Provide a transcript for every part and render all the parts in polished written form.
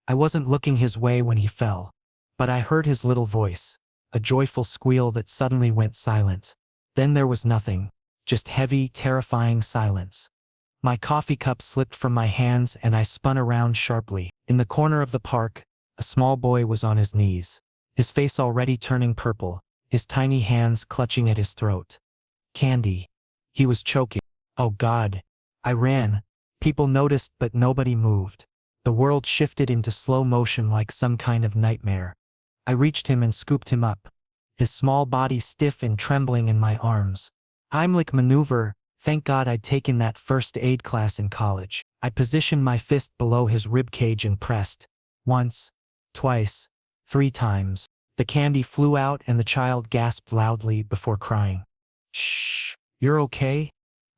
I wasn't looking his way when he fell. But I heard his little voice, a joyful squeal that suddenly went silent. Then there was nothing, just heavy, terrifying silence. My coffee cup slipped from my hands and I spun around sharply. In the corner of the park, a small boy was on his knees, his face already turning purple, his tiny hands clutching at his throat. Candy. He was choking. Oh God. I ran. People noticed but nobody moved. The world shifted into slow motion like some kind of nightmare. I reached him and scooped him up, his small body stiff and trembling in my arms. Heimlich maneuver. Thank God I'd taken that first aid class in college. I positioned my fist below his ribcage and pressed. Once, twice, 3 times. The candy flew out and the child gasped loudly before crying. Shh, you're okay?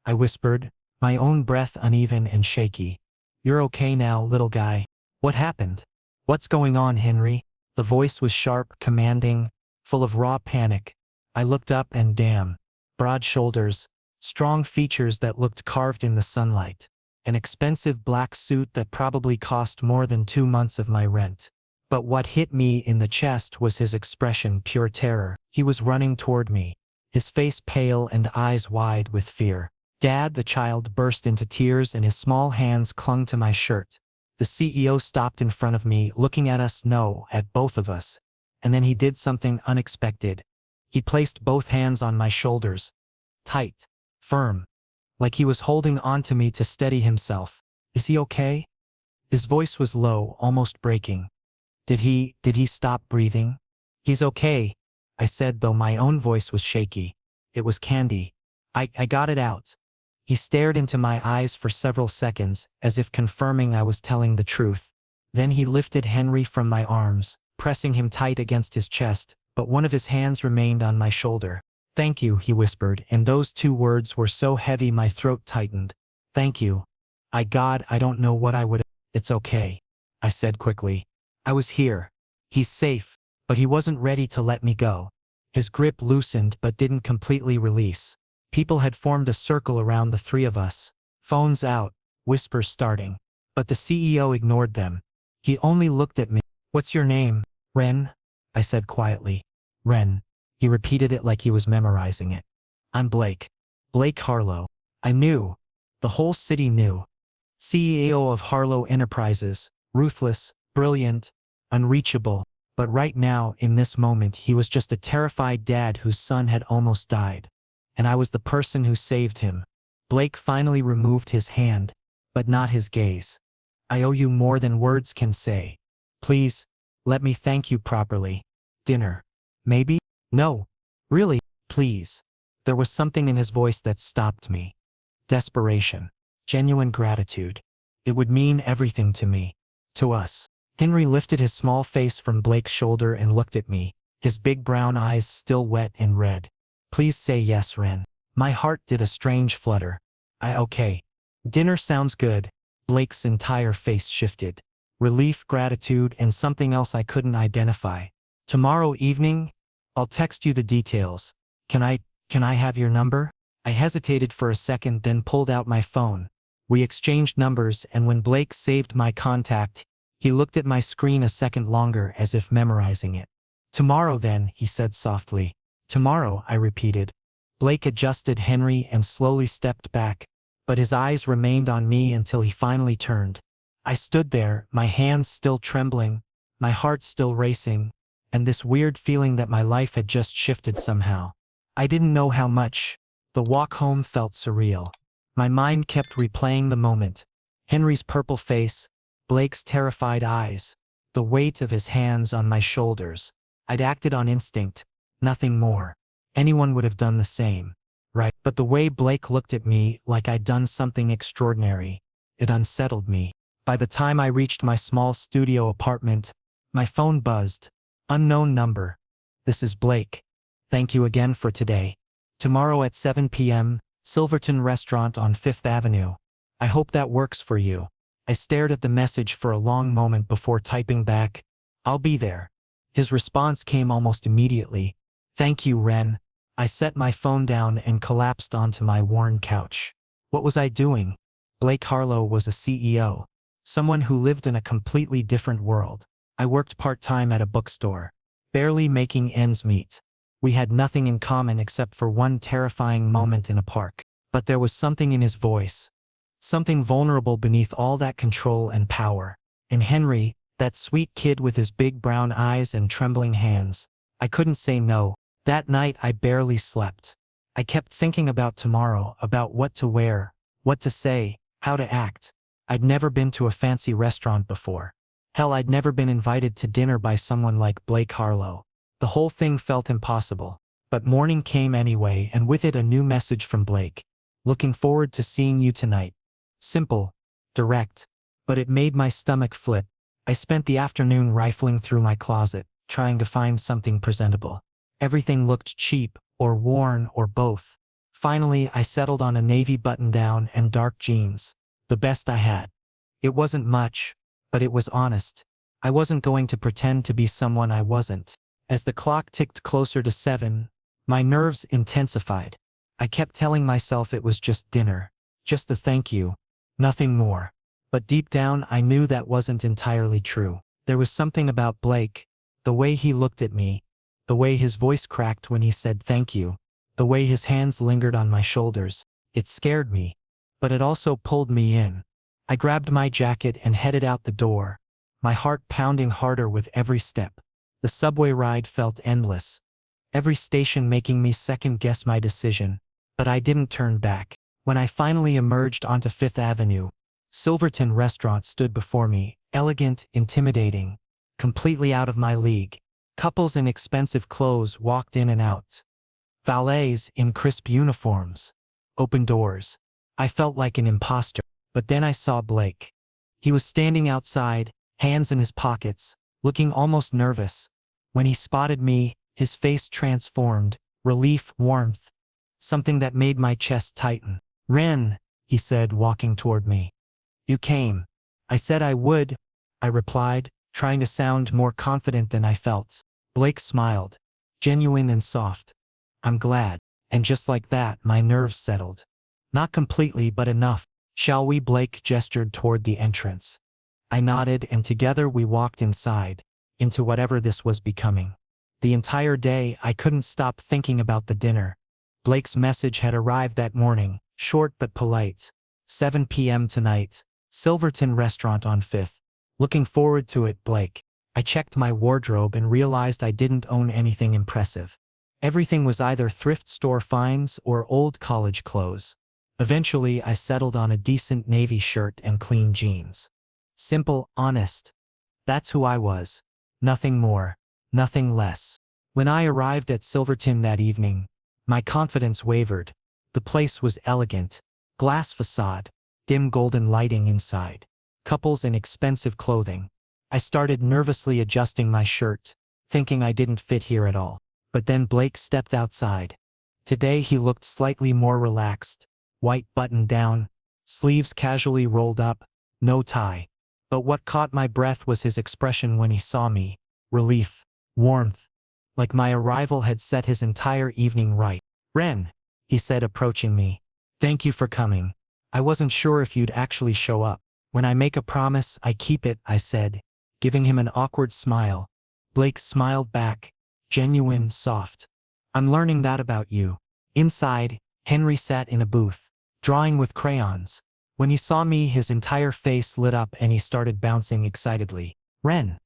I whispered, my own breath uneven and shaky. You're okay now, little guy. What happened? What's going on, Henry? The voice was sharp, commanding, full of raw panic. I looked up and damn. Broad shoulders, strong features that looked carved in the sunlight. An expensive black suit that probably cost more than 2 months of my rent. But what hit me in the chest was his expression, pure terror. He was running toward me, his face pale and eyes wide with fear. Dad, the child burst into tears and his small hands clung to my shirt. The CEO stopped in front of me, looking at us, no, at both of us. And then he did something unexpected. He placed both hands on my shoulders. Tight. Firm. Like he was holding on to me to steady himself. Is he okay? His voice was low, almost breaking. Did he stop breathing? He's okay, I said, though my own voice was shaky. It was Candy. I got it out. He stared into my eyes for several seconds, as if confirming I was telling the truth. Then he lifted Henry from my arms, pressing him tight against his chest, but one of his hands remained on my shoulder. Thank you, he whispered, and those 2 words were so heavy my throat tightened. Thank you. God, I don't know what I would. It's okay, I said quickly. I was here. He's safe. But he wasn't ready to let me go. His grip loosened but didn't completely release. People had formed a circle around the 3 of us. Phones out, whispers starting. But the CEO ignored them. He only looked at me. What's your name? Ren? I said quietly. Ren. He repeated it like he was memorizing it. I'm Blake. Blake Harlow. I knew. The whole city knew. CEO of Harlow Enterprises. Ruthless, brilliant, unreachable. But right now, in this moment, he was just a terrified dad whose son had almost died. And I was the person who saved him. Blake finally removed his hand, but not his gaze. I owe you more than words can say. Please, let me thank you properly. Dinner. Maybe? No. Really, please. There was something in his voice that stopped me. Desperation. Genuine gratitude. It would mean everything to me. To us. Henry lifted his small face from Blake's shoulder and looked at me, his big brown eyes still wet and red. Please say yes, Ren. My heart did a strange flutter. Okay. Dinner sounds good. Blake's entire face shifted. Relief, gratitude, and something else I couldn't identify. Tomorrow evening? I'll text you the details. Can I have your number? I hesitated for a second, then pulled out my phone. We exchanged numbers, and when Blake saved my contact, he looked at my screen a second longer as if memorizing it. Tomorrow then, he said softly. Tomorrow, I repeated. Blake adjusted Henry and slowly stepped back, but his eyes remained on me until he finally turned. I stood there, my hands still trembling, my heart still racing, and this weird feeling that my life had just shifted somehow. I didn't know how much. The walk home felt surreal. My mind kept replaying the moment. Henry's purple face, Blake's terrified eyes, the weight of his hands on my shoulders. I'd acted on instinct, nothing more. Anyone would have done the same, right? But the way Blake looked at me, like I'd done something extraordinary, it unsettled me. By the time I reached my small studio apartment, my phone buzzed. Unknown number. This is Blake. Thank you again for today. Tomorrow at 7 p.m., Silverton Restaurant on 5th Avenue. I hope that works for you. I stared at the message for a long moment before typing back, I'll be there. His response came almost immediately. Thank you, Ren. I set my phone down and collapsed onto my worn couch. What was I doing? Blake Harlow was a CEO. Someone who lived in a completely different world. I worked part-time at a bookstore, barely making ends meet. We had nothing in common except for one terrifying moment in a park. But there was something in his voice. Something vulnerable beneath all that control and power. And Henry, that sweet kid with his big brown eyes and trembling hands. I couldn't say no. That night I barely slept. I kept thinking about tomorrow, about what to wear, what to say, how to act. I'd never been to a fancy restaurant before. Hell, I'd never been invited to dinner by someone like Blake Harlow. The whole thing felt impossible. But morning came anyway, and with it a new message from Blake. Looking forward to seeing you tonight. Simple, direct, but it made my stomach flip. I spent the afternoon rifling through my closet, trying to find something presentable. Everything looked cheap, or worn, or both. Finally, I settled on a navy button-down and dark jeans. The best I had. It wasn't much, but it was honest. I wasn't going to pretend to be someone I wasn't. As the clock ticked closer to 7, my nerves intensified. I kept telling myself it was just dinner, just a thank you, nothing more. But deep down I knew that wasn't entirely true. There was something about Blake, the way he looked at me, the way his voice cracked when he said thank you, the way his hands lingered on my shoulders. It scared me, but it also pulled me in. I grabbed my jacket and headed out the door, my heart pounding harder with every step. The subway ride felt endless, every station making me second-guess my decision. But I didn't turn back. When I finally emerged onto Fifth Avenue, Silverton Restaurant stood before me, elegant, intimidating, completely out of my league. Couples in expensive clothes walked in and out. Valets in crisp uniforms. Open doors. I felt like an imposter. But then I saw Blake. He was standing outside, hands in his pockets, looking almost nervous. When he spotted me, his face transformed, relief, warmth. Something that made my chest tighten. "Ren," he said, walking toward me. "You came." "I said I would," I replied, trying to sound more confident than I felt. Blake smiled, genuine and soft. "I'm glad." And just like that, my nerves settled. Not completely, but enough. "Shall we?" Blake gestured toward the entrance. I nodded, and together we walked inside, into whatever this was becoming. The entire day, I couldn't stop thinking about the dinner. Blake's message had arrived that morning, short but polite. 7 p.m. tonight, Silverton Restaurant on 5th. Looking forward to it, Blake. I checked my wardrobe and realized I didn't own anything impressive. Everything was either thrift store finds or old college clothes. Eventually, I settled on a decent navy shirt and clean jeans. Simple, honest. That's who I was. Nothing more, nothing less. When I arrived at Silverton that evening, my confidence wavered. The place was elegant. Glass facade, dim golden lighting inside. Couples in expensive clothing. I started nervously adjusting my shirt, thinking I didn't fit here at all. But then Blake stepped outside. Today he looked slightly more relaxed. White button down, sleeves casually rolled up, no tie. But what caught my breath was his expression when he saw me. Relief, warmth. Like my arrival had set his entire evening right. "Ren," he said, approaching me. "Thank you for coming. I wasn't sure if you'd actually show up. When I make a promise, I keep it," I said, giving him an awkward smile. Blake smiled back, genuine, soft. "I'm learning that about you." Inside, Henry sat in a booth, drawing with crayons. When he saw me, his entire face lit up and he started bouncing excitedly. "Ren!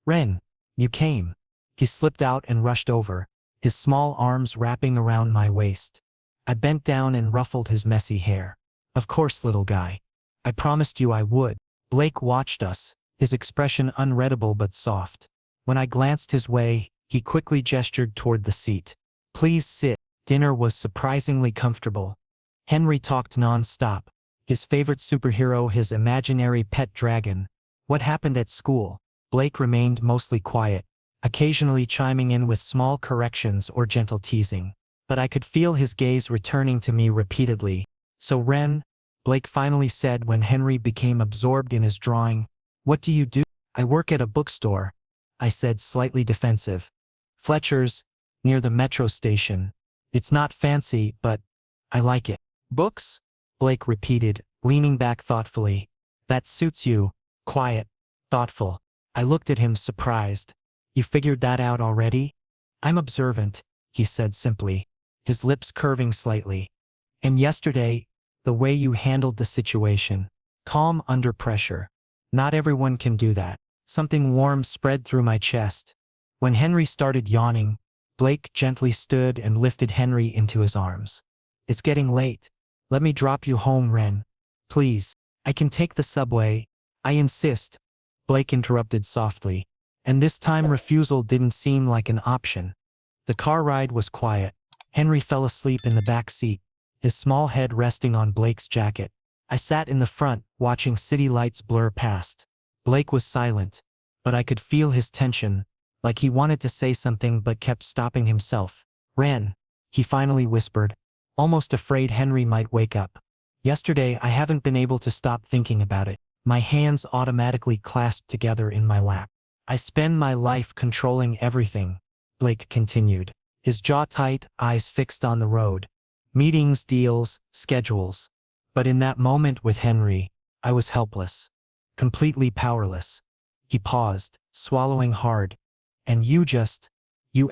Ren! You came." He slipped out and rushed over, his small arms wrapping around my waist. I bent down and ruffled his messy hair. "Of course, little guy. I promised you I would." Blake watched us, his expression unreadable but soft. When I glanced his way, he quickly gestured toward the seat. "Please sit." Dinner was surprisingly comfortable. Henry talked non-stop. His favorite superhero, his imaginary pet dragon. What happened at school? Blake remained mostly quiet, occasionally chiming in with small corrections or gentle teasing. But I could feel his gaze returning to me repeatedly. "So Ren," Blake finally said when Henry became absorbed in his drawing, "what do you do?" "I work at a bookstore," I said, slightly defensive. "Fletcher's, near the metro station. It's not fancy, but I like it." "Books?" Blake repeated, leaning back thoughtfully. "That suits you. quiet, thoughtful. I looked at him surprised. You figured that out already? I'm observant, he said simply, his lips curving slightly. And yesterday, the way you handled the situation, calm under pressure. Not everyone can do that. Something warm spread through my chest. When Henry started yawning, Blake gently stood and lifted Henry into his arms. It's getting late. Let me drop you home, Ren. Please. I can take the subway. I insist. Blake interrupted softly. And this time refusal didn't seem like an option. The car ride was quiet. Henry fell asleep in the back seat, his small head resting on Blake's jacket. I sat in the front, watching city lights blur past. Blake was silent, but I could feel his tension, like he wanted to say something but kept stopping himself. Ren, he finally whispered, almost afraid Henry might wake up. Yesterday I haven't been able to stop thinking about it. My hands automatically clasped together in my lap. I spend my life controlling everything, Blake continued, his jaw tight, eyes fixed on the road. Meetings, deals, schedules. But in that moment with Henry, I was helpless. Completely powerless. He paused, swallowing hard. And you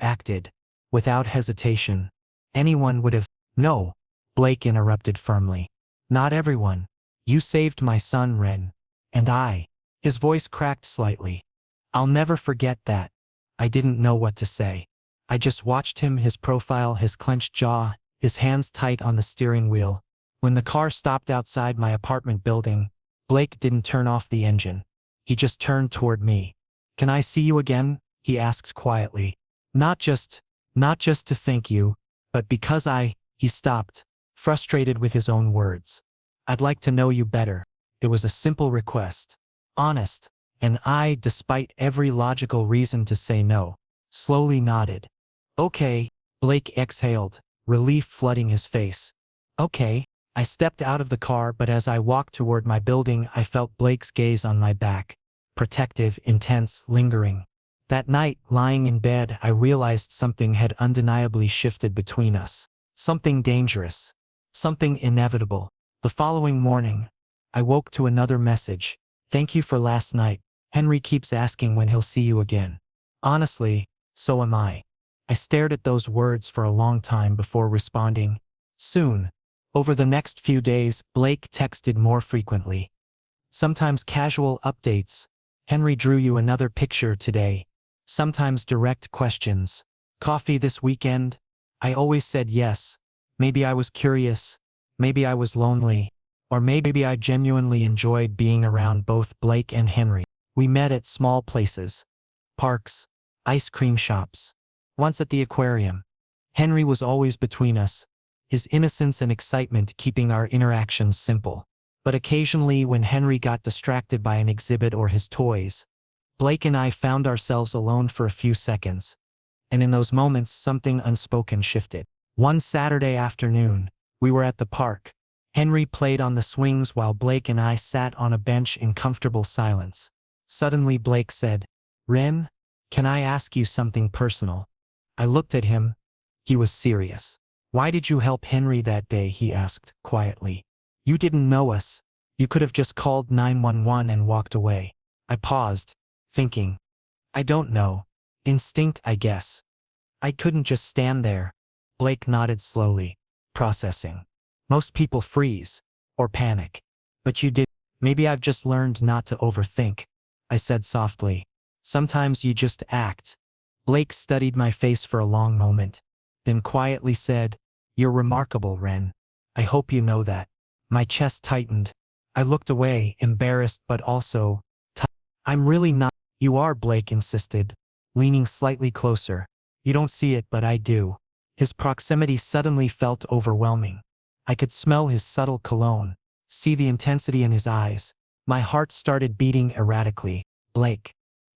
acted. Without hesitation. Anyone would have. No, Blake interrupted firmly. Not everyone. You saved my son, Ren. And I. His voice cracked slightly. I'll never forget that. I didn't know what to say. I just watched him, his profile, his clenched jaw, his hands tight on the steering wheel. When the car stopped outside my apartment building, Blake didn't turn off the engine. He just turned toward me. Can I see you again? He asked quietly. Not just to thank you, but because he stopped, frustrated with his own words. I'd like to know you better. It was a simple request. Honest. And I, despite every logical reason to say no, slowly nodded. Okay, Blake exhaled, relief flooding his face. Okay. I stepped out of the car, but as I walked toward my building, I felt Blake's gaze on my back. Protective, intense, lingering. That night, lying in bed, I realized something had undeniably shifted between us. Something dangerous. Something inevitable. The following morning, I woke to another message. Thank you for last night. Henry keeps asking when he'll see you again. Honestly, so am I. I stared at those words for a long time before responding. Soon. Over the next few days, Blake texted more frequently. Sometimes casual updates. Henry drew you another picture today. Sometimes direct questions. Coffee this weekend? I always said yes. Maybe I was curious. Maybe I was lonely. Or maybe I genuinely enjoyed being around both Blake and Henry. We met at small places. Parks. Ice cream shops. Once at the aquarium. Henry was always between us, his innocence and excitement keeping our interactions simple. But occasionally when Henry got distracted by an exhibit or his toys, Blake and I found ourselves alone for a few seconds. And in those moments something unspoken shifted. One Saturday afternoon, we were at the park. Henry played on the swings while Blake and I sat on a bench in comfortable silence. Suddenly Blake said, Ren, can I ask you something personal? I looked at him. He was serious. Why did you help Henry that day? He asked, quietly. You didn't know us. You could have just called 911 and walked away. I paused, thinking. I don't know. Instinct, I guess. I couldn't just stand there. Blake nodded slowly, processing. Most people freeze, or panic. But you did. Maybe I've just learned not to overthink, I said softly. Sometimes you just act. Blake studied my face for a long moment, then quietly said, You're remarkable, Ren. I hope you know that. My chest tightened. I looked away, embarrassed but also I'm really not. You are, Blake insisted, leaning slightly closer. You don't see it, but I do. His proximity suddenly felt overwhelming. I could smell his subtle cologne, see the intensity in his eyes. My heart started beating erratically. Blake.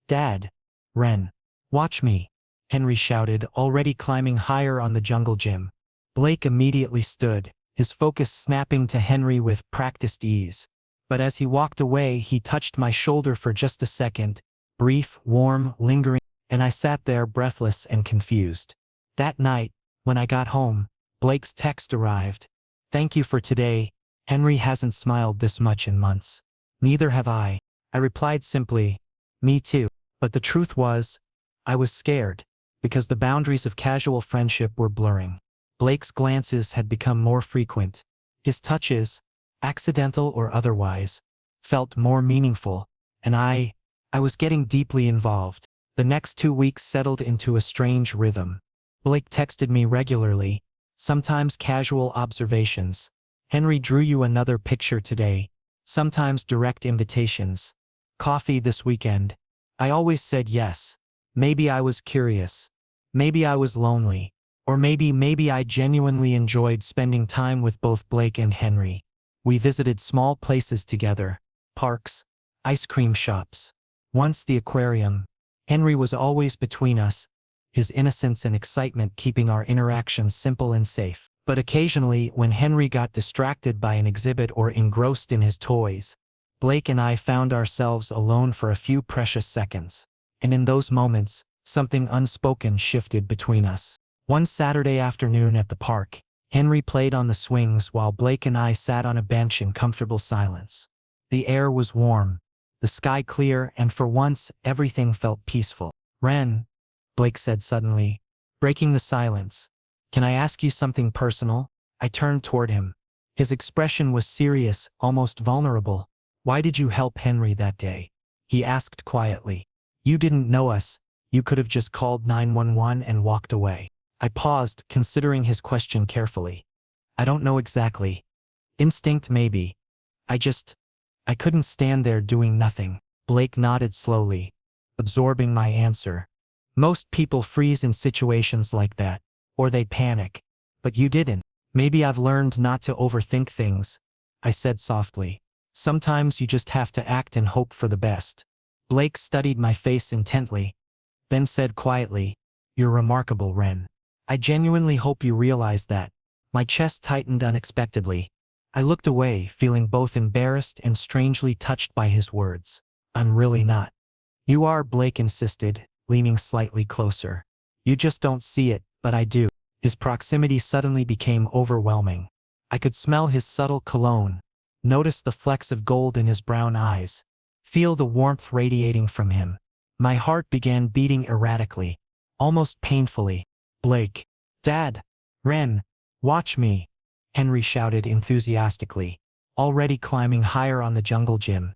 Dad. Ren. Watch me. Henry shouted, already climbing higher on the jungle gym. Blake immediately stood, his focus snapping to Henry with practiced ease. But as he walked away, he touched my shoulder for just a second, brief, warm, lingering, and I sat there breathless and confused. That night, when I got home, Blake's text arrived. Thank you for today. Henry hasn't smiled this much in months. Neither have I. I replied simply, "Me too." But the truth was, I was scared, because the boundaries of casual friendship were blurring. Blake's glances had become more frequent. His touches, accidental or otherwise, felt more meaningful, and I was getting deeply involved. The next 2 weeks settled into a strange rhythm. Blake texted me regularly, sometimes casual observations. "Henry drew you another picture today." Sometimes direct invitations. "Coffee this weekend?" I always said yes. Maybe I was curious. Maybe I was lonely. Or maybe I genuinely enjoyed spending time with both Blake and Henry. We visited small places together. Parks. Ice cream shops. Once the aquarium. Henry was always between us, his innocence and excitement keeping our interactions simple and safe. But occasionally, when Henry got distracted by an exhibit or engrossed in his toys, Blake and I found ourselves alone for a few precious seconds. And in those moments, something unspoken shifted between us. One Saturday afternoon at the park, Henry played on the swings while Blake and I sat on a bench in comfortable silence. The air was warm, the sky clear, and for once, everything felt peaceful. "Ren," Blake said suddenly, breaking the silence, "can I ask you something personal?" I turned toward him. His expression was serious, almost vulnerable. "Why did you help Henry that day?" he asked quietly. "You didn't know us. You could have just called 911 and walked away." I paused, considering his question carefully. "I don't know exactly. Instinct maybe. I couldn't stand there doing nothing." Blake nodded slowly, absorbing my answer. "Most people freeze in situations like that, or they panic. But you didn't." "Maybe I've learned not to overthink things," I said softly. "Sometimes you just have to act and hope for the best." Blake studied my face intently, then said quietly, "You're remarkable, Ren. I genuinely hope you realize that." My chest tightened unexpectedly. I looked away, feeling both embarrassed and strangely touched by his words. "I'm really not." "You are," Blake insisted, leaning slightly closer. "You just don't see it, but I do." His proximity suddenly became overwhelming. I could smell his subtle cologne, notice the flecks of gold in his brown eyes, feel the warmth radiating from him. My heart began beating erratically, almost painfully. "Blake. Dad. Ren. Watch me," Henry shouted enthusiastically, already climbing higher on the jungle gym.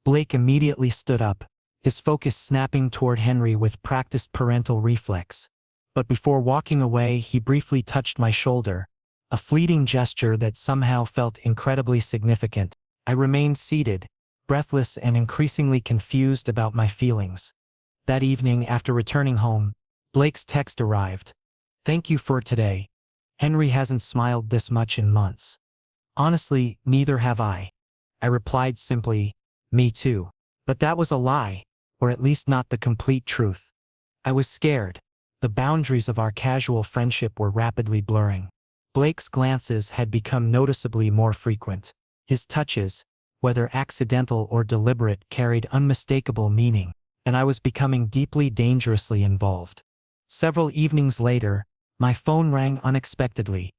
Blake immediately stood up, his focus snapping toward Henry with practiced parental reflex. But before walking away, he briefly touched my shoulder, a fleeting gesture that somehow felt incredibly significant. I remained seated, breathless and increasingly confused about my feelings. That evening, after returning home, Blake's text arrived. "Thank you for today. Henry hasn't smiled this much in months." "Honestly, neither have I." I replied simply, "Me too." But that was a lie, or at least not the complete truth. I was scared. The boundaries of our casual friendship were rapidly blurring. Blake's glances had become noticeably more frequent. His touches, whether accidental or deliberate, carried unmistakable meaning, and I was becoming deeply dangerously involved. Several evenings later, my phone rang unexpectedly.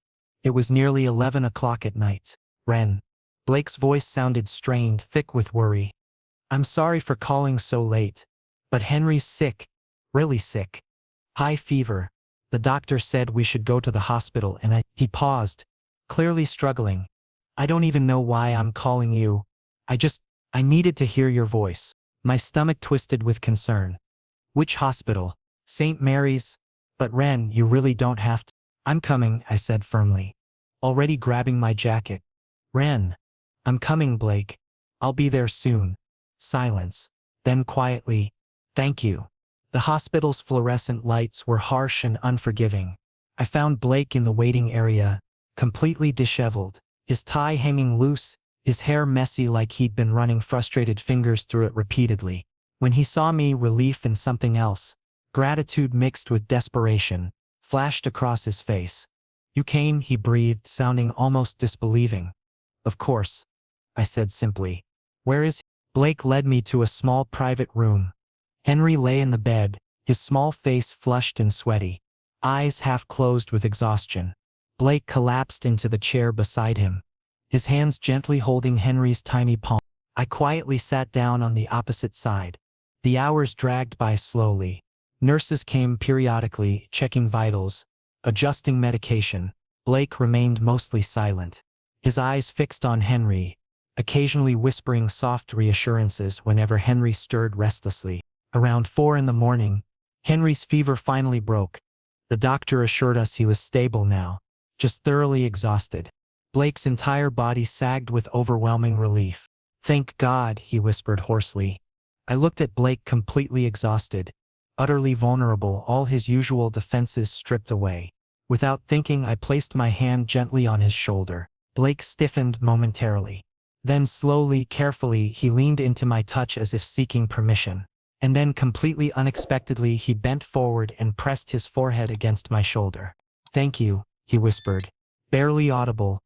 It was nearly 11 o'clock at night. "Ren." Blake's voice sounded strained, thick with worry. "I'm sorry for calling so late, but Henry's sick. Really sick. High fever. The doctor said we should go to the hospital and He paused, clearly struggling. "I don't even know why I'm calling you. I needed to hear your voice." My stomach twisted with concern. "Which hospital?" "St. Mary's." "But Ren, you really don't have to." "I'm coming," I said firmly, already grabbing my jacket. "Ren." "I'm coming, Blake. I'll be there soon." Silence. Then quietly, "Thank you." The hospital's fluorescent lights were harsh and unforgiving. I found Blake in the waiting area, completely disheveled, his tie hanging loose, his hair messy like he'd been running frustrated fingers through it repeatedly. When he saw me, relief and something else, gratitude mixed with desperation, flashed across his face. "You came," he breathed, sounding almost disbelieving. "Of course," I said simply. "Where is he?" Blake led me to a small private room. Henry lay in the bed, his small face flushed and sweaty, eyes half closed with exhaustion. Blake collapsed into the chair beside him, his hands gently holding Henry's tiny palm. I quietly sat down on the opposite side. The hours dragged by slowly. Nurses came periodically, checking vitals, adjusting medication. Blake remained mostly silent, his eyes fixed on Henry, occasionally whispering soft reassurances whenever Henry stirred restlessly. Around 4 in the morning, Henry's fever finally broke. The doctor assured us he was stable now, just thoroughly exhausted. Blake's entire body sagged with overwhelming relief. "Thank God," he whispered hoarsely. I looked at Blake, completely exhausted, utterly vulnerable, all his usual defenses stripped away. Without thinking, I placed my hand gently on his shoulder. Blake stiffened momentarily. Then slowly, carefully, he leaned into my touch as if seeking permission. And then completely unexpectedly, he bent forward and pressed his forehead against my shoulder. "Thank you," he whispered, barely audible,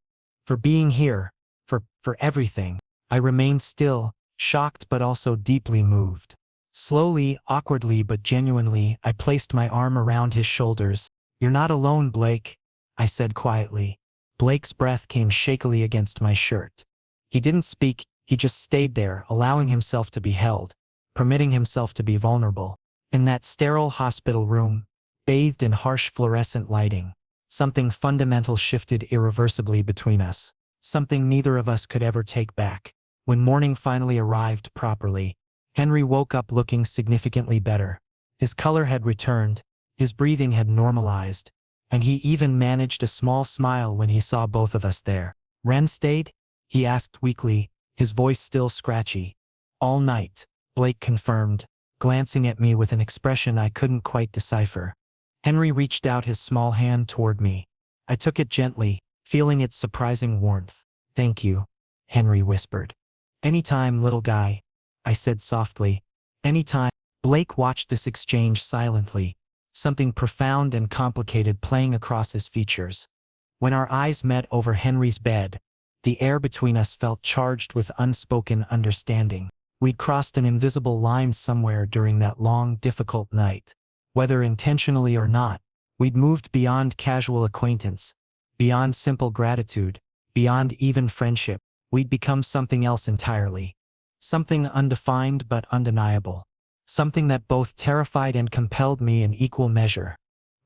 "for being here, for everything." I remained still, shocked but also deeply moved. Slowly, awkwardly but genuinely, I placed my arm around his shoulders. "You're not alone, Blake," I said quietly. Blake's breath came shakily against my shirt. He didn't speak, he just stayed there, allowing himself to be held, permitting himself to be vulnerable. In that sterile hospital room, bathed in harsh fluorescent lighting, something fundamental shifted irreversibly between us, something neither of us could ever take back. When morning finally arrived properly, Henry woke up looking significantly better. His color had returned, his breathing had normalized, and he even managed a small smile when he saw both of us there. "Ren stayed?" he asked weakly, his voice still scratchy. "All night," Blake confirmed, glancing at me with an expression I couldn't quite decipher. Henry reached out his small hand toward me. I took it gently, feeling its surprising warmth. "Thank you," Henry whispered. "Anytime, little guy," I said softly. "Anytime." Blake watched this exchange silently, something profound and complicated playing across his features. When our eyes met over Henry's bed, the air between us felt charged with unspoken understanding. We'd crossed an invisible line somewhere during that long, difficult night. Whether intentionally or not, we'd moved beyond casual acquaintance, beyond simple gratitude, beyond even friendship. We'd become something else entirely. Something undefined but undeniable. Something that both terrified and compelled me in equal measure.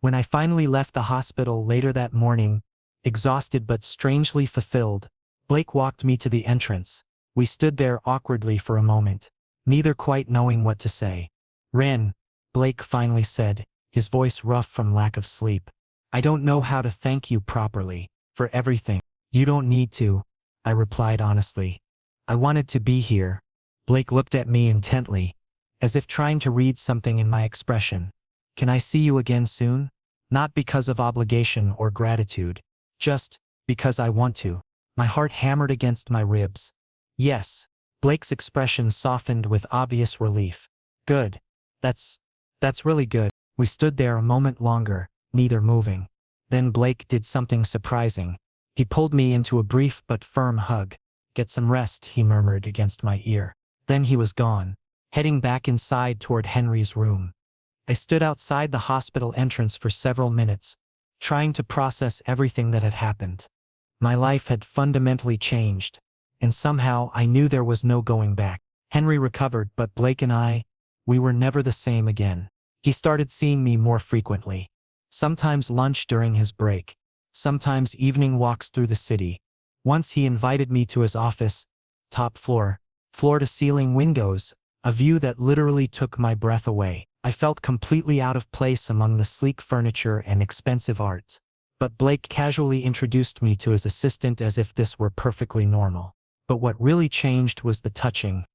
When I finally left the hospital later that morning, exhausted but strangely fulfilled, Blake walked me to the entrance. We stood there awkwardly for a moment, neither quite knowing what to say. "Ren," Blake finally said, his voice rough from lack of sleep. "I don't know how to thank you properly, for everything." "You don't need to," I replied honestly. "I wanted to be here." Blake looked at me intently, as if trying to read something in my expression. "Can I see you again soon? Not because of obligation or gratitude, just because I want to." My heart hammered against my ribs. "Yes." Blake's expression softened with obvious relief. "Good. That's really good." We stood there a moment longer, neither moving. Then Blake did something surprising. He pulled me into a brief but firm hug. "Get some rest," he murmured against my ear. Then he was gone, heading back inside toward Henry's room. I stood outside the hospital entrance for several minutes, trying to process everything that had happened. My life had fundamentally changed, and somehow I knew there was no going back. Henry recovered, but Blake and we were never the same again. He started seeing me more frequently. Sometimes lunch during his break, sometimes evening walks through the city. Once he invited me to his office, top floor, floor-to-ceiling windows, a view that literally took my breath away. I felt completely out of place among the sleek furniture and expensive art. But Blake casually introduced me to his assistant as if this were perfectly normal. But what really changed was the touching.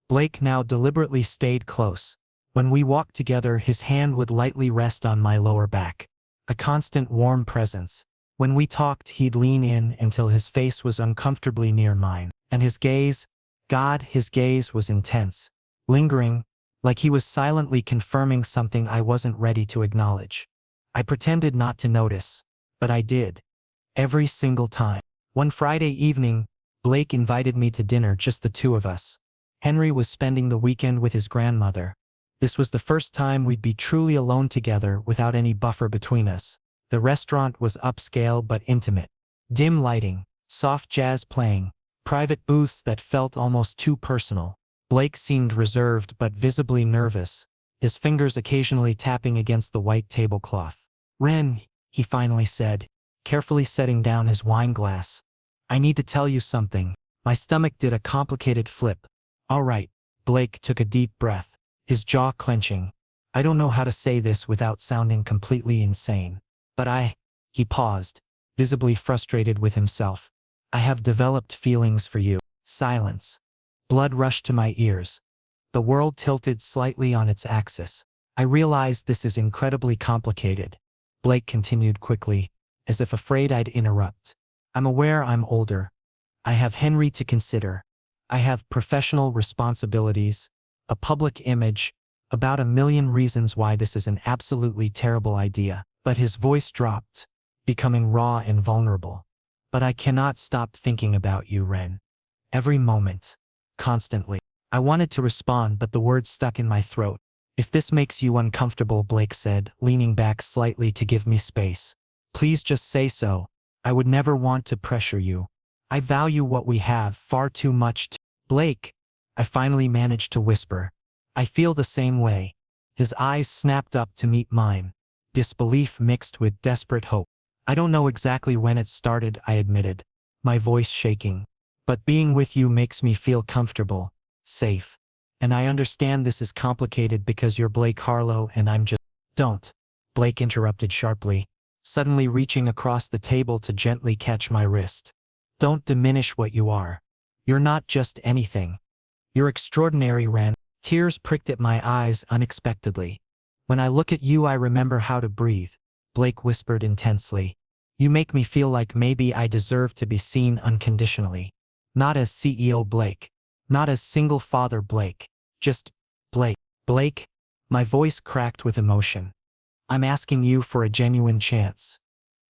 Blake now deliberately stayed close. When we walked together, his hand would lightly rest on my lower back. A constant warm presence. When we talked, he'd lean in until his face was uncomfortably near mine. And his gaze, his gaze was intense, lingering, like he was silently confirming something I wasn't ready to acknowledge. I pretended not to notice, but I did. Every single time. One Friday evening, Blake invited me to dinner, just the two of us. Henry was spending the weekend with his grandmother. This was the first time we'd be truly alone together without any buffer between us. The restaurant was upscale but intimate. Dim lighting, soft jazz playing, Private booths that felt almost too personal. Blake seemed reserved but visibly nervous, his fingers occasionally tapping against the white tablecloth. "Ren," he finally said, carefully setting down his wine glass. "I need to tell you something." My stomach did a complicated flip. "All right." Blake took a deep breath, his jaw clenching. "I don't know how to say this without sounding completely insane. But he paused, visibly frustrated with himself. "I have developed feelings for you." Silence. Blood rushed to my ears. The world tilted slightly on its axis. "I realize this is incredibly complicated," Blake continued quickly, as if afraid I'd interrupt. "I'm aware I'm older. I have Henry to consider. I have professional responsibilities, a public image, about a million reasons why this is an absolutely terrible idea." But his voice dropped, becoming raw and vulnerable. "But I cannot stop thinking about you, Ren. Every moment. Constantly." I wanted to respond, but the words stuck in my throat. "If this makes you uncomfortable," Blake said, leaning back slightly to give me space, "please just say so. I would never want to pressure you. I value what we have far too much to—" "Blake," I finally managed to whisper. "I feel the same way." His eyes snapped up to meet mine, disbelief mixed with desperate hope. "I don't know exactly when it started," I admitted, my voice shaking. "But being with you makes me feel comfortable, safe. And I understand this is complicated because you're Blake Harlow and I'm just—" "Don't," Blake interrupted sharply, suddenly reaching across the table to gently catch my wrist. "Don't diminish what you are. You're not just anything. You're extraordinary, Ren." Tears pricked at my eyes unexpectedly. "When I look at you I remember how to breathe," Blake whispered intensely. "You make me feel like maybe I deserve to be seen unconditionally. Not as CEO Blake. Not as single father Blake. Just Blake." "Blake?" My voice cracked with emotion. "I'm asking you for a genuine chance,"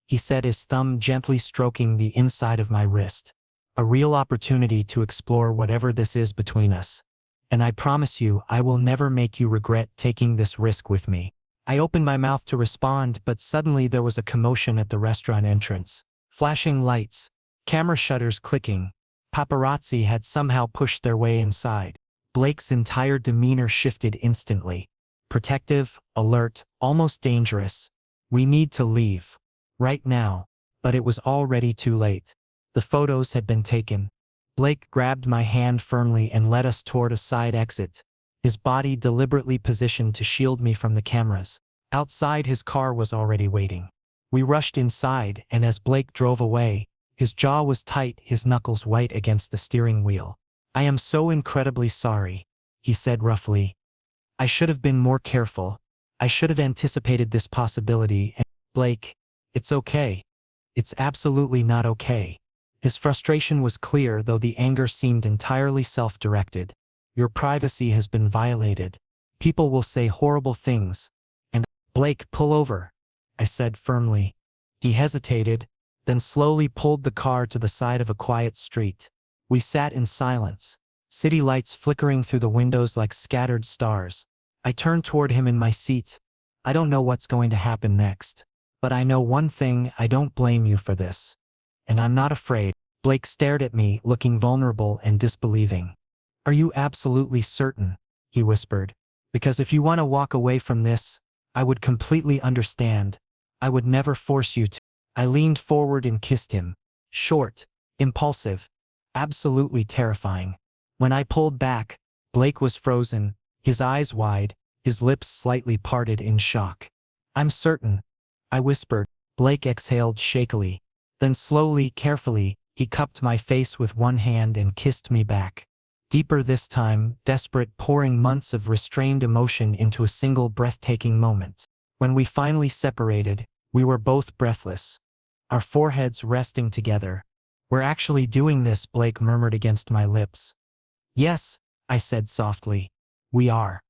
he said, his thumb gently stroking the inside of my wrist. "A real opportunity to explore whatever this is between us. And I promise you I will never make you regret taking this risk with me." I opened my mouth to respond, but suddenly there was a commotion at the restaurant entrance. Flashing lights, camera shutters clicking. Paparazzi had somehow pushed their way inside. Blake's entire demeanor shifted instantly. Protective, alert, almost dangerous. "We need to leave. Right now." But it was already too late. The photos had been taken. Blake grabbed my hand firmly and led us toward a side exit, his body deliberately positioned to shield me from the cameras. Outside, his car was already waiting. We rushed inside, and as Blake drove away, his jaw was tight, his knuckles white against the steering wheel. "I am so incredibly sorry," he said roughly. "I should have been more careful. I should have anticipated this possibility." And "Blake, it's okay. It's absolutely not okay." His frustration was clear, though the anger seemed entirely self-directed. "Your privacy has been violated. People will say horrible things. And—" "Blake, pull over," I said firmly. He hesitated, then slowly pulled the car to the side of a quiet street. We sat in silence, city lights flickering through the windows like scattered stars. I turned toward him in my seat. "I don't know what's going to happen next. But I know one thing: I don't blame you for this. And I'm not afraid." Blake stared at me, looking vulnerable and disbelieving. "Are you absolutely certain?" he whispered. "Because if you want to walk away from this, I would completely understand. I would never force you to." I leaned forward and kissed him. Short, impulsive, absolutely terrifying. When I pulled back, Blake was frozen, his eyes wide, his lips slightly parted in shock. "I'm certain," I whispered. Blake exhaled shakily. Then slowly, carefully, he cupped my face with one hand and kissed me back. Deeper this time, desperate, pouring months of restrained emotion into a single breathtaking moment. When we finally separated, we were both breathless, our foreheads resting together. "We're actually doing this," Blake murmured against my lips. "Yes," I said softly. "We are."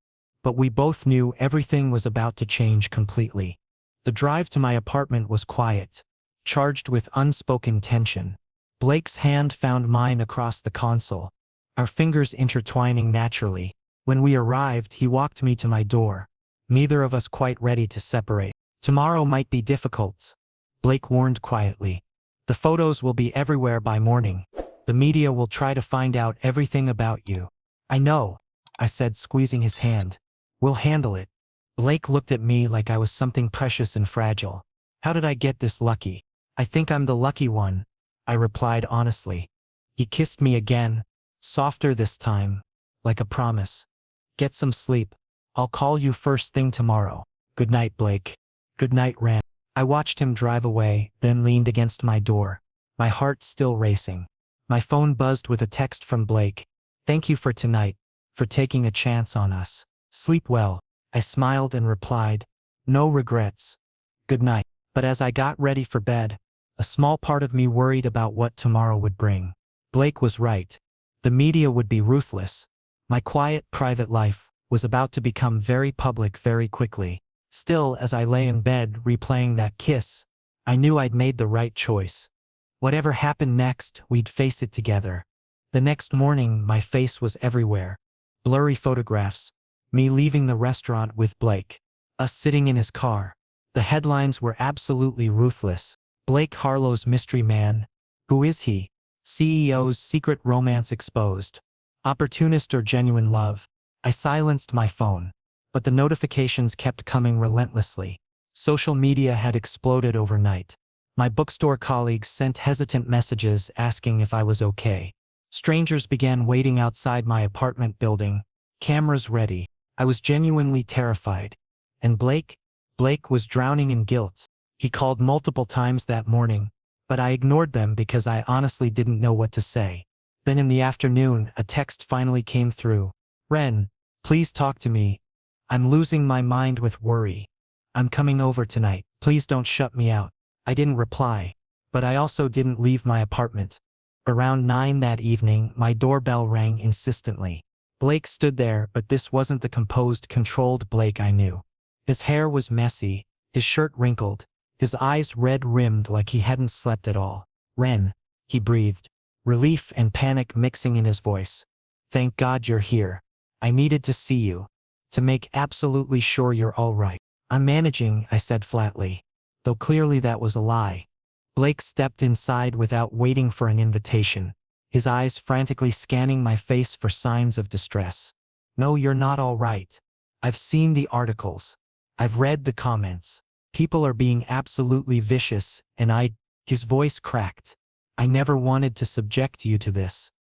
But we both knew everything was about to change completely. The drive to my apartment was quiet, charged with unspoken tension. Blake's hand found mine across the console, our fingers intertwining naturally. When we arrived, he walked me to my door, neither of us quite ready to separate. "Tomorrow might be difficult," Blake warned quietly. "The photos will be everywhere by morning." The media will try to find out everything about you. I know, I said, squeezing his hand. We'll handle it. Blake looked at me like I was something precious and fragile. How did I get this lucky? I think I'm the lucky one, I replied honestly. He kissed me again, softer this time, like a promise. Get some sleep. I'll call you first thing tomorrow. Good night, Blake. Good night, Ren. I watched him drive away, then leaned against my door, my heart still racing. My phone buzzed with a text from Blake. Thank you for tonight, for taking a chance on us. Sleep well. I smiled and replied, no regrets. Good night. But as I got ready for bed, a small part of me worried about what tomorrow would bring. Blake was right. The media would be ruthless. My quiet, private life was about to become very public very quickly. Still, as I lay in bed replaying that kiss, I knew I'd made the right choice. Whatever happened next, we'd face it together. The next morning, my face was everywhere. Blurry photographs, me leaving the restaurant with Blake, us sitting in his car. The headlines were absolutely ruthless. Blake Harlow's mystery man. Who is he? CEO's secret romance exposed. Opportunist or genuine love? I silenced my phone, but the notifications kept coming relentlessly. Social media had exploded overnight. My bookstore colleagues sent hesitant messages asking if I was okay. Strangers began waiting outside my apartment building, cameras ready. I was genuinely terrified. And Blake was drowning in guilt. He called multiple times that morning, but I ignored them because I honestly didn't know what to say. Then in the afternoon, a text finally came through. Ren, please talk to me. I'm losing my mind with worry. I'm coming over tonight. Please don't shut me out. I didn't reply, but I also didn't leave my apartment. Around 9 that evening, my doorbell rang insistently. Blake stood there, but this wasn't the composed, controlled Blake I knew. His hair was messy, his shirt wrinkled, his eyes red-rimmed like he hadn't slept at all. Ren, he breathed, relief and panic mixing in his voice. Thank God you're here. I needed to see you, to make absolutely sure you're all right. I'm managing, I said flatly, though clearly that was a lie. Blake stepped inside without waiting for an invitation, his eyes frantically scanning my face for signs of distress. No, you're not all right. I've seen the articles. I've read the comments. People are being absolutely vicious, and his voice cracked. I never wanted to subject you to this.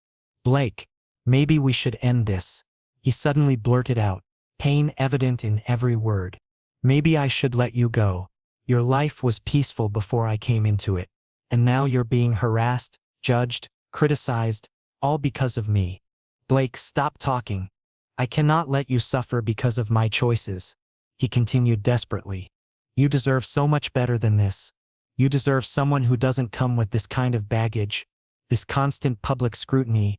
Blake, maybe we should end this. He suddenly blurted out, pain evident in every word. Maybe I should let you go. Your life was peaceful before I came into it. And now you're being harassed, judged, criticized, all because of me. Blake, stop talking. I cannot let you suffer because of my choices. He continued desperately. You deserve so much better than this. You deserve someone who doesn't come with this kind of baggage, this constant public scrutiny.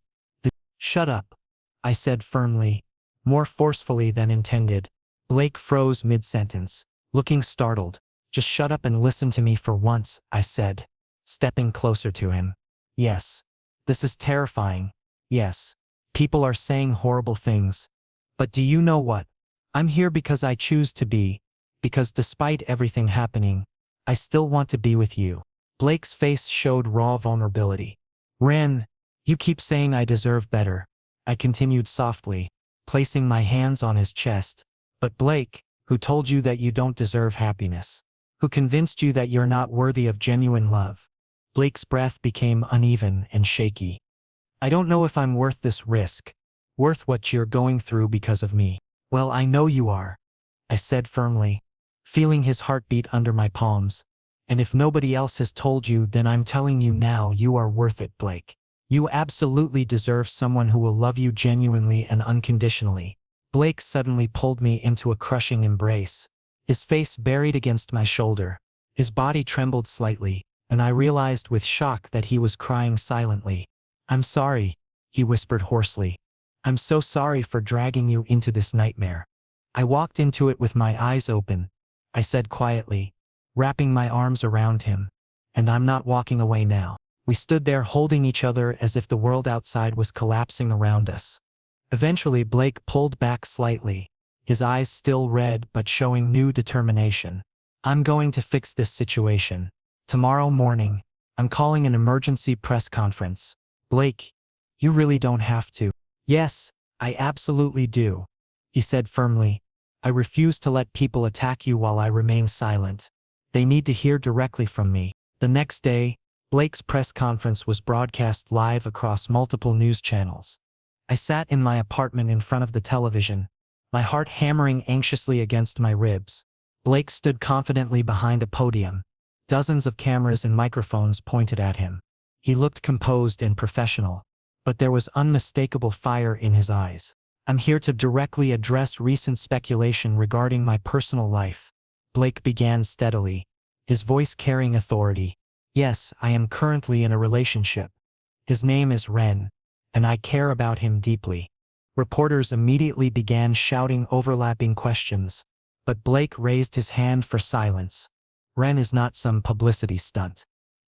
Shut up, I said firmly, more forcefully than intended. Blake froze mid-sentence, looking startled. Just shut up and listen to me for once, I said, stepping closer to him. Yes. This is terrifying. Yes. People are saying horrible things. But do you know what? I'm here because I choose to be, because despite everything happening, I still want to be with you. Blake's face showed raw vulnerability. Ren, you keep saying I deserve better, I continued softly, placing my hands on his chest. But Blake, who told you that you don't deserve happiness? Who convinced you that you're not worthy of genuine love? Blake's breath became uneven and shaky. I don't know if I'm worth this risk, worth what you're going through because of me. Well, I know you are, I said firmly, feeling his heartbeat under my palms. And if nobody else has told you, then I'm telling you now, you are worth it, Blake. You absolutely deserve someone who will love you genuinely and unconditionally. Blake suddenly pulled me into a crushing embrace, his face buried against my shoulder. His body trembled slightly, and I realized with shock that he was crying silently. I'm sorry, he whispered hoarsely. I'm so sorry for dragging you into this nightmare. I walked into it with my eyes open, I said quietly, wrapping my arms around him. And I'm not walking away now. We stood there holding each other as if the world outside was collapsing around us. Eventually Blake pulled back slightly, his eyes still red but showing new determination. I'm going to fix this situation. Tomorrow morning, I'm calling an emergency press conference. Blake, you really don't have to. Yes, I absolutely do, he said firmly. I refuse to let people attack you while I remain silent. They need to hear directly from me. The next day, Blake's press conference was broadcast live across multiple news channels. I sat in my apartment in front of the television, my heart hammering anxiously against my ribs. Blake stood confidently behind a podium. Dozens of cameras and microphones pointed at him. He looked composed and professional, but there was unmistakable fire in his eyes. I'm here to directly address recent speculation regarding my personal life, Blake began steadily, his voice carrying authority. Yes, I am currently in a relationship. His name is Ren, and I care about him deeply. Reporters immediately began shouting overlapping questions, but Blake raised his hand for silence. Ren is not some publicity stunt.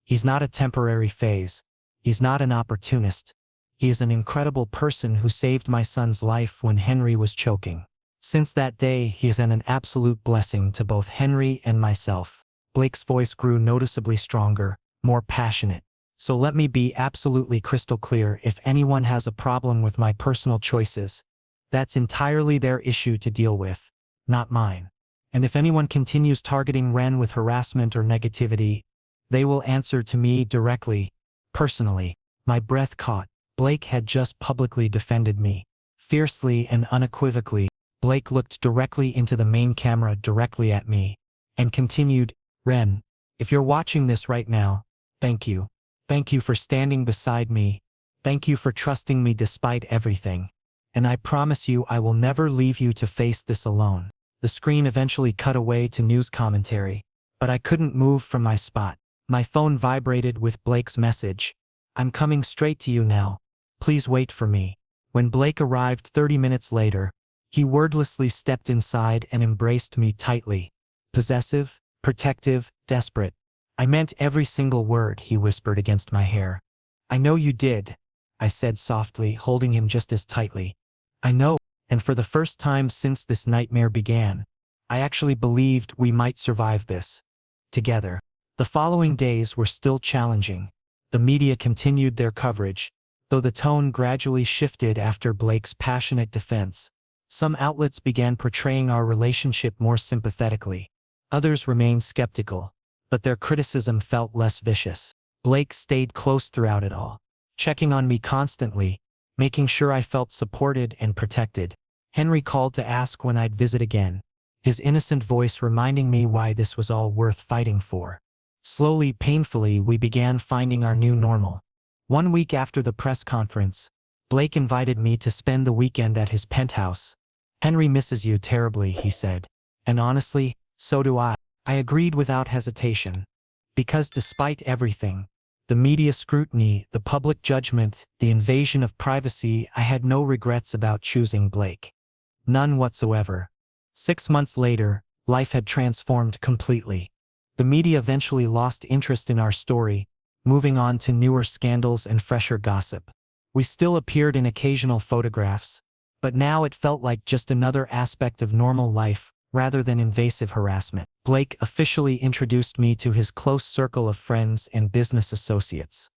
He's not a temporary phase. He's not an opportunist. He is an incredible person who saved my son's life when Henry was choking. Since that day, he has been an absolute blessing to both Henry and myself. Blake's voice grew noticeably stronger, more passionate. So let me be absolutely crystal clear: if anyone has a problem with my personal choices, that's entirely their issue to deal with, not mine. And if anyone continues targeting Ren with harassment or negativity, they will answer to me directly, personally. My breath caught. Blake had just publicly defended me. Fiercely and unequivocally, Blake looked directly into the main camera, directly at me, and continued, Ren, if you're watching this right now, thank you. Thank you for standing beside me. Thank you for trusting me despite everything. And I promise you I will never leave you to face this alone. The screen eventually cut away to news commentary, but I couldn't move from my spot. My phone vibrated with Blake's message. I'm coming straight to you now. Please wait for me. When Blake arrived 30 minutes later, he wordlessly stepped inside and embraced me tightly. Possessive, protective, desperate. I meant every single word, he whispered against my hair. I know you did, I said softly, holding him just as tightly. I know, and for the first time since this nightmare began, I actually believed we might survive this. Together. The following days were still challenging. The media continued their coverage, though the tone gradually shifted after Blake's passionate defense. Some outlets began portraying our relationship more sympathetically. Others remained skeptical, but their criticism felt less vicious. Blake stayed close throughout it all, checking on me constantly, making sure I felt supported and protected. Henry called to ask when I'd visit again, his innocent voice reminding me why this was all worth fighting for. Slowly, painfully, we began finding our new normal. 1 week after the press conference, Blake invited me to spend the weekend at his penthouse. Henry misses you terribly, he said. And honestly, so do I. I agreed without hesitation. Because despite everything, the media scrutiny, the public judgment, the invasion of privacy, I had no regrets about choosing Blake. None whatsoever. 6 months later, life had transformed completely. The media eventually lost interest in our story, moving on to newer scandals and fresher gossip. We still appeared in occasional photographs, but now it felt like just another aspect of normal life, rather than invasive harassment. Blake officially introduced me to his close circle of friends and business associates.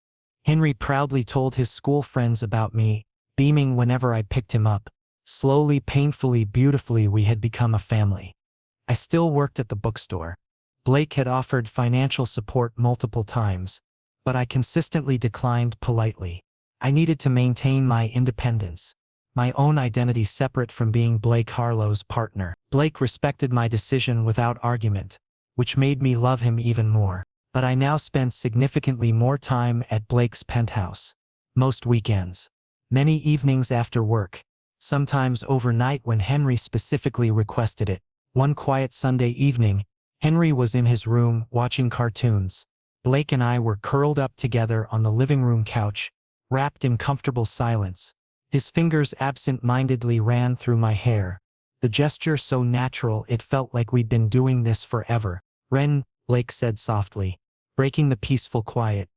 Henry proudly told his school friends about me, beaming whenever I picked him up. Slowly, painfully, beautifully, we had become a family. I still worked at the bookstore. Blake had offered financial support multiple times, but I consistently declined politely. I needed to maintain my independence, my own identity separate from being Blake Harlow's partner. Blake respected my decision without argument, which made me love him even more. But I now spent significantly more time at Blake's penthouse. Most weekends. Many evenings after work. Sometimes overnight when Henry specifically requested it. One quiet Sunday evening, Henry was in his room watching cartoons. Blake and I were curled up together on the living room couch, wrapped in comfortable silence. His fingers absent-mindedly ran through my hair, the gesture so natural it felt like we'd been doing this forever. Ren, Blake said softly, breaking the peaceful quiet.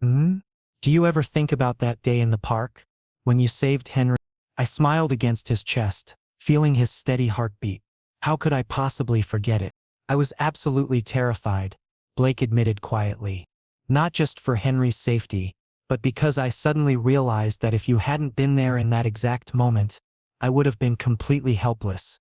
Do you ever think about that day in the park, when you saved Henry? I smiled against his chest, feeling his steady heartbeat. How could I possibly forget it? I was absolutely terrified, Blake admitted quietly. Not just for Henry's safety, but because I suddenly realized that if you hadn't been there in that exact moment, I would have been completely helpless.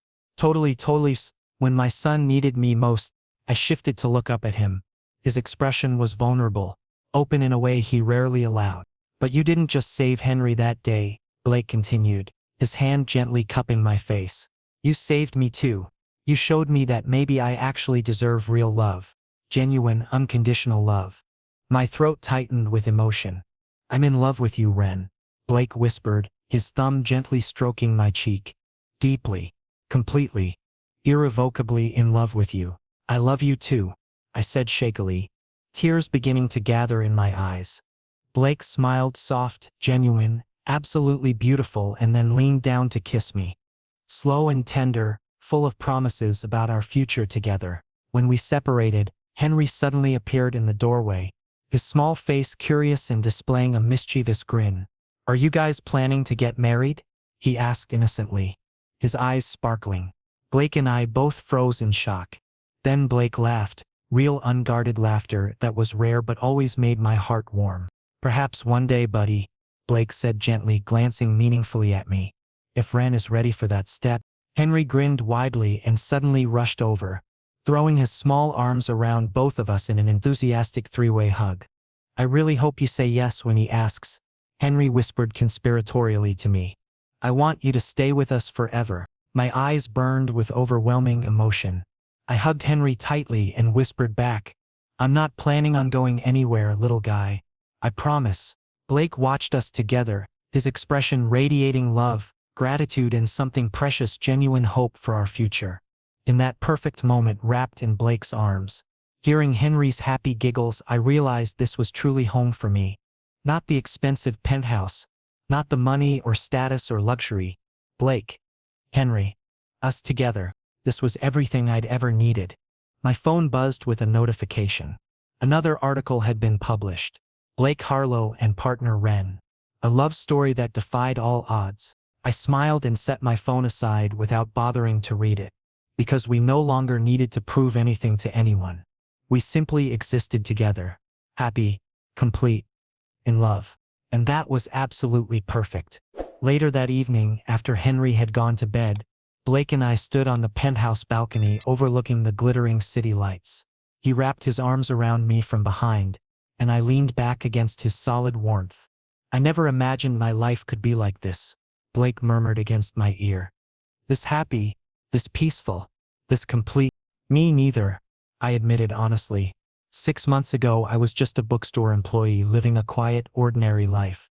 When my son needed me most, I shifted to look up at him. His expression was vulnerable, open in a way he rarely allowed. But you didn't just save Henry that day, Blake continued, his hand gently cupping my face. You saved me too. You showed me that maybe I actually deserve real love. Genuine, unconditional love. My throat tightened with emotion. I'm in love with you, Ren, Blake whispered, his thumb gently stroking my cheek. Deeply. Completely. Irrevocably in love with you. I love you too, I said shakily, tears beginning to gather in my eyes. Blake smiled, soft, genuine, absolutely beautiful, and then leaned down to kiss me. Slow and tender, full of promises about our future together. When we separated, Henry suddenly appeared in the doorway, his small face curious and displaying a mischievous grin. Are you guys planning to get married? He asked innocently, his eyes sparkling. Blake and I both froze in shock. Then Blake laughed, real unguarded laughter that was rare but always made my heart warm. Perhaps one day, buddy, Blake said gently, glancing meaningfully at me. If Ren is ready for that step. Henry grinned widely and suddenly rushed over, throwing his small arms around both of us in an enthusiastic three-way hug. I really hope you say yes when he asks, Henry whispered conspiratorially to me. I want you to stay with us forever. My eyes burned with overwhelming emotion. I hugged Henry tightly and whispered back, I'm not planning on going anywhere, little guy. I promise. Blake watched us together, his expression radiating love, gratitude, and something precious, genuine hope for our future. In that perfect moment, wrapped in Blake's arms, hearing Henry's happy giggles, I realized this was truly home for me. Not the expensive penthouse, not the money or status or luxury. Blake. Henry. Us together. This was everything I'd ever needed. My phone buzzed with a notification. Another article had been published. Blake Harlow and partner Ren. A love story that defied all odds. I smiled and set my phone aside without bothering to read it. Because we no longer needed to prove anything to anyone. We simply existed together. Happy, complete, in love. And that was absolutely perfect. Later that evening, after Henry had gone to bed, Blake and I stood on the penthouse balcony overlooking the glittering city lights. He wrapped his arms around me from behind, and I leaned back against his solid warmth. I never imagined my life could be like this, Blake murmured against my ear. This happy, this peaceful, this complete. Me neither, I admitted honestly. 6 months ago I was just a bookstore employee living a quiet, ordinary life.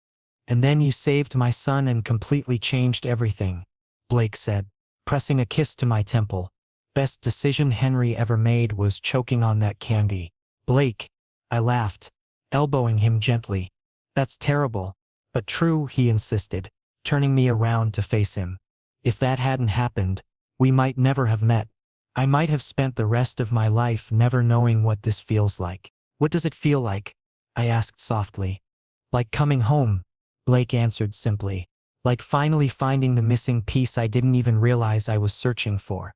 And then you saved my son and completely changed everything, Blake said, pressing a kiss to my temple. Best decision Henry ever made was choking on that candy. Blake, I laughed, elbowing him gently. That's terrible, but true, he insisted, turning me around to face him. If that hadn't happened, we might never have met. I might have spent the rest of my life never knowing what this feels like. What does it feel like? I asked softly. Like coming home, Blake answered simply. Like finally finding the missing piece I didn't even realize I was searching for.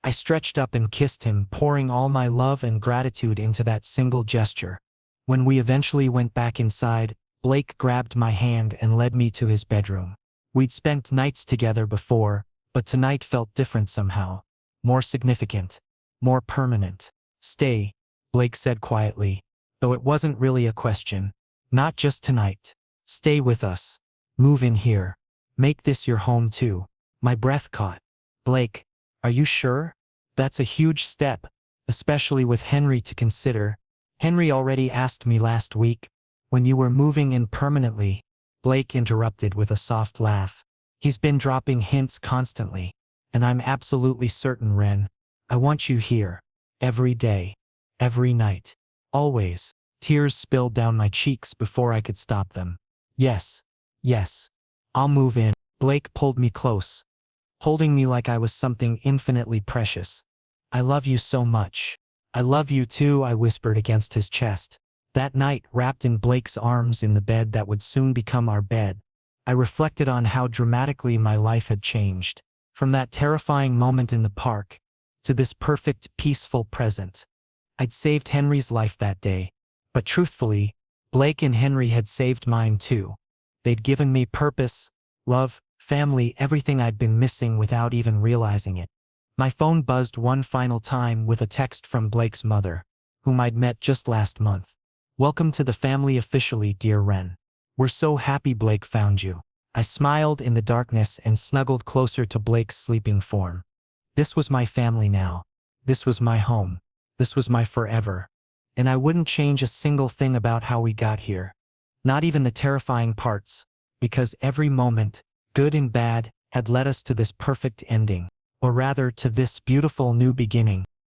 I stretched up and kissed him, pouring all my love and gratitude into that single gesture. When we eventually went back inside, Blake grabbed my hand and led me to his bedroom. We'd spent nights together before, but tonight felt different somehow. More significant. More permanent. Stay, Blake said quietly, though it wasn't really a question. Not just tonight. Stay with us. Move in here. Make this your home too. My breath caught. Blake, are you sure? That's a huge step, especially with Henry to consider. Henry already asked me last week, when you were moving in permanently. Blake interrupted with a soft laugh. He's been dropping hints constantly. And I'm absolutely certain, Ren. I want you here. Every day. Every night. Always. Tears spilled down my cheeks before I could stop them. Yes. Yes. I'll move in. Blake pulled me close, holding me like I was something infinitely precious. I love you so much. I love you too, I whispered against his chest. That night, wrapped in Blake's arms in the bed that would soon become our bed, I reflected on how dramatically my life had changed. From that terrifying moment in the park, to this perfect, peaceful present. I'd saved Henry's life that day, but truthfully, Blake and Henry had saved mine too. They'd given me purpose, love, family, everything I'd been missing without even realizing it. My phone buzzed one final time with a text from Blake's mother, whom I'd met just last month. "Welcome to the family officially, dear Wren. We're so happy Blake found you." I smiled in the darkness and snuggled closer to Blake's sleeping form. This was my family now. This was my home. This was my forever. And I wouldn't change a single thing about how we got here. Not even the terrifying parts, because every moment, good and bad, had led us to this perfect ending, or rather to this beautiful new beginning.